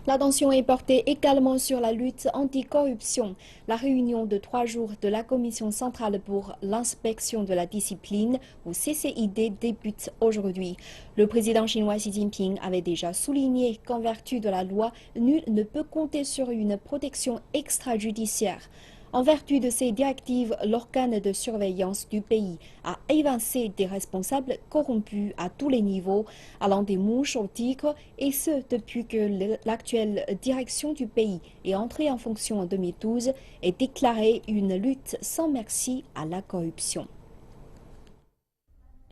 L'attention est portée également sur la lutte anticorruption. La réunion de 3 jours de la Commission centrale pour l'inspection de la discipline, ou CCID, débute aujourd'hui. Le président chinois Xi Jinping avait déjà souligné qu'en vertu de la loi, nul ne peut compter sur une protection extrajudiciaire. En vertu de ces directives, l'organe de surveillance du pays a évincé des responsables corrompus à tous les niveaux, allant des mouches aux tigres, et ce depuis que l'actuelle direction du pays est entrée en fonction en 2012 et déclaré une lutte sans merci à la corruption.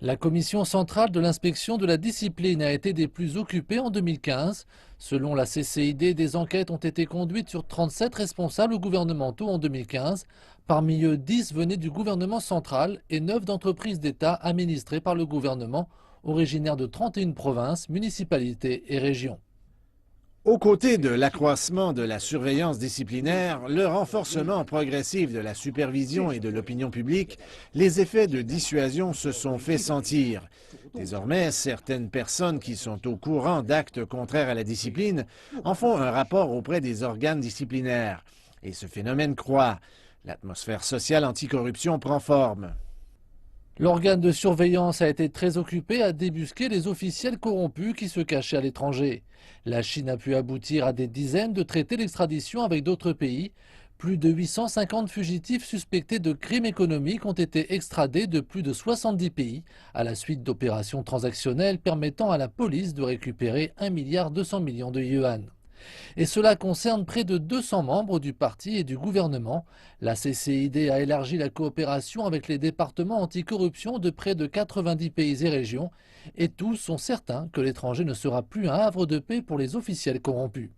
La commission centrale de l'inspection de la discipline a été des plus occupées en 2015. Selon la CCID, des enquêtes ont été conduites sur 37 responsables gouvernementaux en 2015. Parmi eux, 10 venaient du gouvernement central et 9 d'entreprises d'État administrées par le gouvernement, originaires de 31 provinces, municipalités et régions. Aux côtés de l'accroissement de la surveillance disciplinaire, le renforcement progressif de la supervision et de l'opinion publique, les effets de dissuasion se sont fait sentir. Désormais, certaines personnes qui sont au courant d'actes contraires à la discipline en font un rapport auprès des organes disciplinaires. Et ce phénomène croît. L'atmosphère sociale anticorruption prend forme. L'organe de surveillance a été très occupé à débusquer les officiels corrompus qui se cachaient à l'étranger. La Chine a pu aboutir à des dizaines de traités d'extradition avec d'autres pays. Plus de 850 fugitifs suspectés de crimes économiques ont été extradés de plus de 70 pays à la suite d'opérations transactionnelles permettant à la police de récupérer 1,2 milliard de yuan. Et cela concerne près de 200 membres du parti et du gouvernement. La CCID a élargi la coopération avec les départements anticorruption de près de 90 pays et régions, et tous sont certains que l'étranger ne sera plus un havre de paix pour les officiels corrompus.